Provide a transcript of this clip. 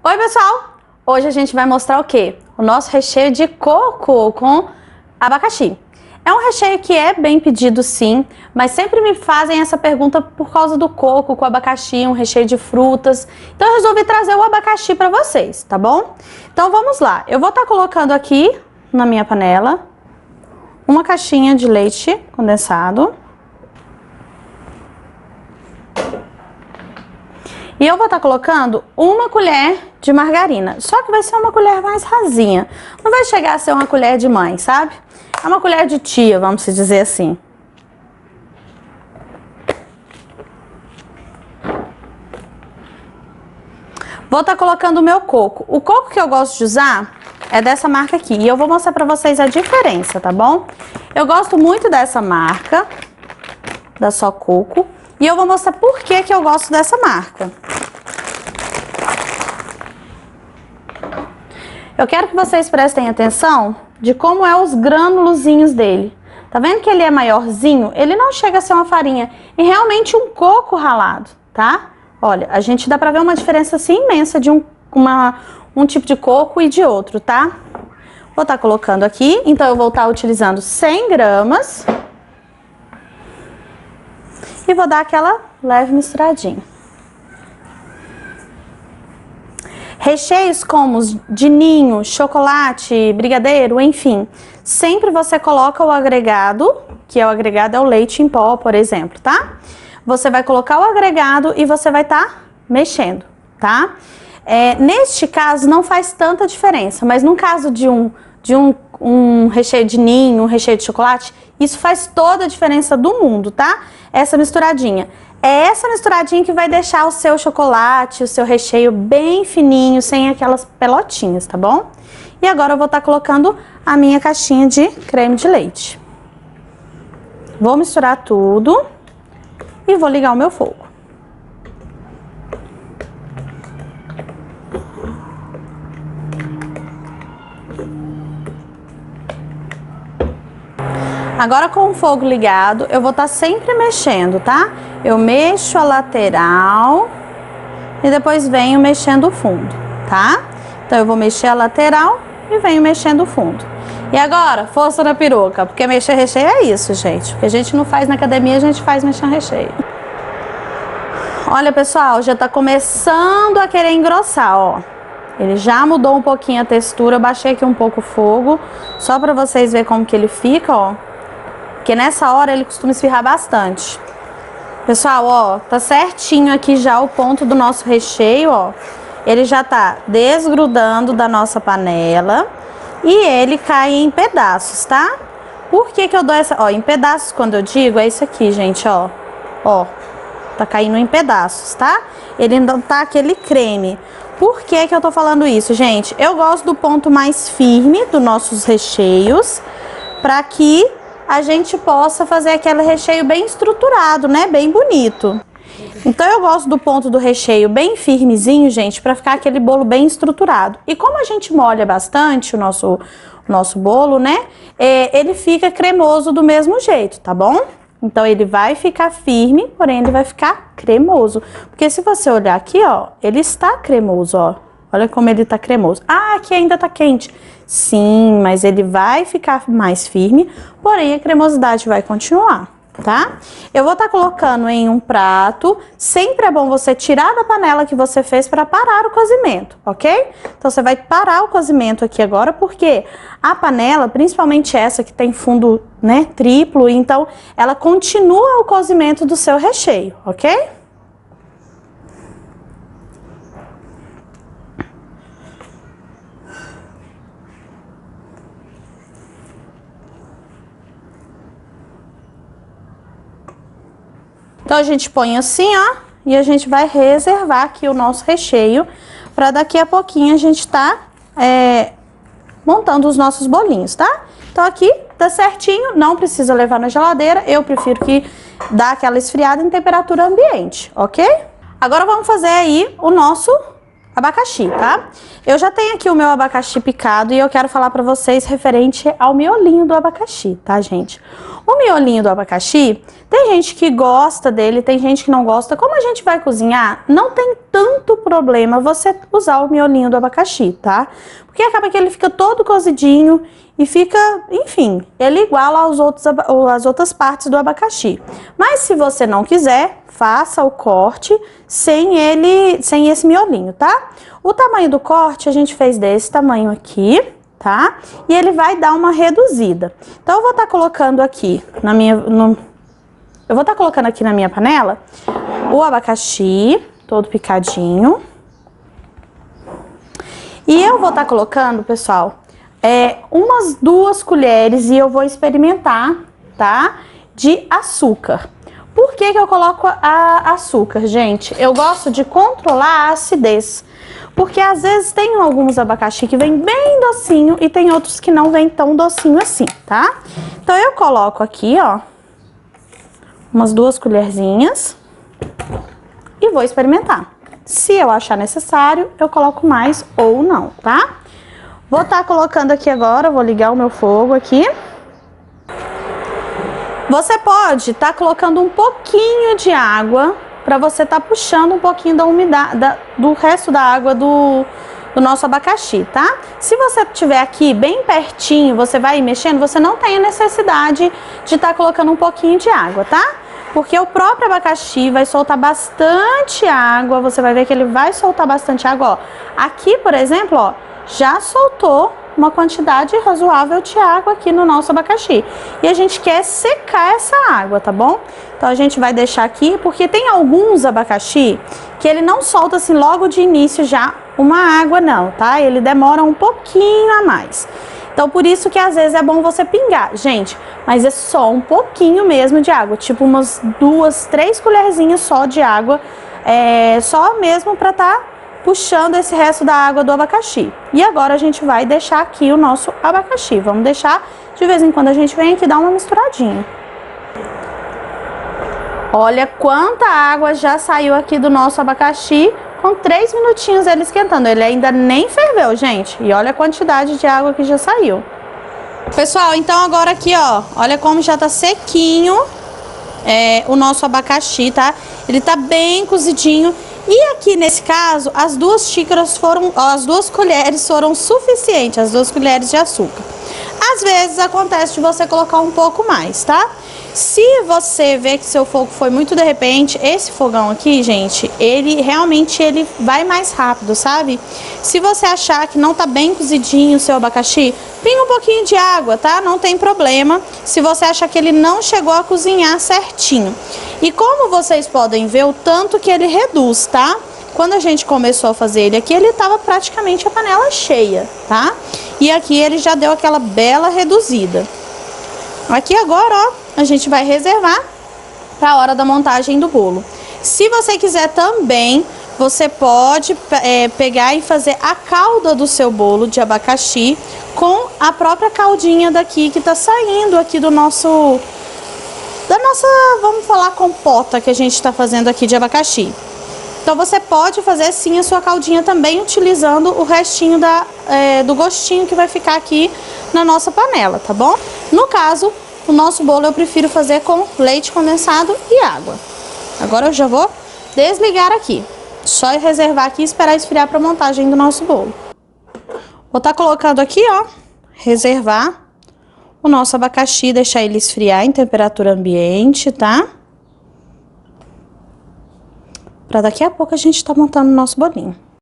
Oi pessoal, hoje a gente vai mostrar o quê? O nosso recheio de coco com abacaxi. É um recheio que é bem pedido sim, mas sempre me fazem essa pergunta por causa do coco com abacaxi, um recheio de frutas. Então eu resolvi trazer o abacaxi para vocês, tá bom? Então vamos lá, eu vou estar colocando aqui na minha panela uma caixinha de leite condensado. E eu vou estar colocando uma colher de margarina, só que vai ser uma colher mais rasinha. Não vai chegar a ser uma colher de mãe, sabe? É uma colher de tia, vamos dizer assim. Vou estar colocando o meu coco. O coco que eu gosto de usar é dessa marca aqui. E eu vou mostrar pra vocês a diferença, tá bom? Eu gosto muito dessa marca, da Só Coco. E eu vou mostrar por que eu gosto dessa marca. Eu quero que vocês prestem atenção de como é os grânulozinhos dele. Tá vendo que ele é maiorzinho? Ele não chega a ser uma farinha. E realmente um coco ralado, tá? Olha, a gente dá pra ver uma diferença assim imensa de um tipo de coco e de outro, tá? Vou estar colocando aqui. Então eu vou estar utilizando 100 gramas. E vou dar aquela leve misturadinha. Recheios como de ninho, chocolate, brigadeiro, enfim. Sempre você coloca o agregado, que é o agregado é o leite em pó, por exemplo, tá? Você vai colocar o agregado e você vai estar mexendo, tá? Neste caso não faz tanta diferença, mas no caso de um recheio de ninho, um recheio de chocolate, isso faz toda a diferença do mundo, tá? Essa misturadinha. É essa misturadinha que vai deixar o seu chocolate, o seu recheio bem fininho, sem aquelas pelotinhas, tá bom? E agora eu vou estar colocando a minha caixinha de creme de leite. Vou misturar tudo e vou ligar o meu fogo. Agora com o fogo ligado, eu vou estar sempre mexendo, tá? Eu mexo a lateral e depois venho mexendo o fundo, tá? Então eu vou mexer a lateral e venho mexendo o fundo. E agora, força na peruca, porque mexer recheio é isso, gente. O que a gente não faz na academia, a gente faz mexendo recheio. Olha, pessoal, já tá começando a querer engrossar, ó. Ele já mudou um pouquinho a textura, eu baixei aqui um pouco o fogo, só pra vocês verem como que ele fica, ó. Porque nessa hora ele costuma esfriar bastante. Pessoal, ó, tá certinho aqui já o ponto do nosso recheio, ó. Ele já tá desgrudando da nossa panela e ele cai em pedaços, tá? Por que eu dou essa... Ó, em pedaços, quando eu digo, é isso aqui, gente, ó. Ó, tá caindo em pedaços, tá? Ele não tá aquele creme. Por que eu tô falando isso, gente? Eu gosto do ponto mais firme dos nossos recheios, pra que a gente possa fazer aquele recheio bem estruturado, né? Bem bonito. Então eu gosto do ponto do recheio bem firmezinho, gente, pra ficar aquele bolo bem estruturado. E como a gente molha bastante o nosso bolo, né? Ele fica cremoso do mesmo jeito, tá bom? Então ele vai ficar firme, porém ele vai ficar cremoso. Porque se você olhar aqui, ó, ele está cremoso, ó. Olha como ele tá cremoso. Ah, aqui ainda tá quente. Sim, mas ele vai ficar mais firme, porém a cremosidade vai continuar, tá? Eu vou estar colocando em um prato. Sempre é bom você tirar da panela que você fez para parar o cozimento, ok? Então você vai parar o cozimento aqui agora, porque a panela, principalmente essa que tem fundo, né, triplo, então ela continua o cozimento do seu recheio, ok? Então a gente põe assim, ó, e a gente vai reservar aqui o nosso recheio para daqui a pouquinho a gente tá montando os nossos bolinhos, tá? Então aqui tá certinho, não precisa levar na geladeira, eu prefiro que dá aquela esfriada em temperatura ambiente, ok? Agora vamos fazer aí o nosso abacaxi, tá? Eu já tenho aqui o meu abacaxi picado e eu quero falar pra vocês referente ao miolinho do abacaxi, tá, gente? O miolinho do abacaxi, tem gente que gosta dele, tem gente que não gosta. Como a gente vai cozinhar, não tem tanto problema você usar o miolinho do abacaxi, tá? Porque acaba que ele fica todo cozidinho e fica, enfim, ele iguala as outras partes do abacaxi. Mas se você não quiser, faça o corte sem esse miolinho, tá? O tamanho do corte a gente fez desse tamanho aqui, tá? E ele vai dar uma reduzida. Então eu vou estar colocando aqui eu vou estar colocando aqui na minha panela o abacaxi todo picadinho. E eu vou estar colocando, pessoal, umas 2 colheres e eu vou experimentar, tá? De açúcar. Por que que eu coloco açúcar, gente? Eu gosto de controlar a acidez. Porque às vezes tem alguns abacaxi que vem bem docinho e tem outros que não vem tão docinho assim, tá? Então eu coloco aqui, ó, umas 2 colherzinhas e vou experimentar. Se eu achar necessário, eu coloco mais ou não, tá? Vou estar colocando aqui agora, vou ligar o meu fogo aqui. Você pode estar colocando um pouquinho de água para você estar puxando um pouquinho da umidade, do resto da água do nosso abacaxi, tá? Se você tiver aqui bem pertinho, você vai mexendo, você não tem a necessidade de estar colocando um pouquinho de água, tá? Porque o próprio abacaxi vai soltar bastante água, você vai ver que ele vai soltar bastante água, ó. Aqui, por exemplo, ó, já soltou uma quantidade razoável de água aqui no nosso abacaxi. E a gente quer secar essa água, tá bom? Então a gente vai deixar aqui, porque tem alguns abacaxi que ele não solta assim logo de início já uma água não, tá? Ele demora um pouquinho a mais. Então por isso que às vezes é bom você pingar, gente, mas é só um pouquinho mesmo de água, tipo umas 2, 3 colherzinhas só de água, só mesmo pra puxando esse resto da água do abacaxi. E agora a gente vai deixar aqui o nosso abacaxi. Vamos deixar, de vez em quando a gente vem aqui dar uma misturadinha. Olha quanta água já saiu aqui do nosso abacaxi, com 3 minutinhos ele esquentando. Ele ainda nem ferveu, gente. E olha a quantidade de água que já saiu. Pessoal, então agora aqui, ó, olha como já tá sequinho o nosso abacaxi, tá? Ele tá bem cozidinho. E aqui nesse caso, as 2 colheres foram suficientes, as 2 colheres de açúcar. Às vezes acontece de você colocar um pouco mais, tá? Se você vê que seu fogo foi muito de repente, esse fogão aqui, gente, ele realmente vai mais rápido, sabe? Se você achar que não tá bem cozidinho o seu abacaxi, pinga um pouquinho de água, tá? Não tem problema. Se você achar que ele não chegou a cozinhar certinho. E como vocês podem ver, o tanto que ele reduz, tá? Quando a gente começou a fazer ele aqui, ele tava praticamente a panela cheia, tá? E aqui ele já deu aquela bela reduzida. Aqui agora, ó, a gente vai reservar para a hora da montagem do bolo. Se você quiser também, você pode pegar e fazer a calda do seu bolo de abacaxi com a própria caldinha daqui que tá saindo aqui da nossa, vamos falar, compota que a gente tá fazendo aqui de abacaxi. Então você pode fazer sim a sua caldinha também utilizando o restinho do gostinho que vai ficar aqui na nossa panela, tá bom? No caso, o nosso bolo eu prefiro fazer com leite condensado e água. Agora eu já vou desligar aqui. Só reservar aqui e esperar esfriar para a montagem do nosso bolo. Vou estar colocando aqui, ó, reservar o nosso abacaxi, deixar ele esfriar em temperatura ambiente, tá? Para daqui a pouco a gente tá montando o nosso bolinho.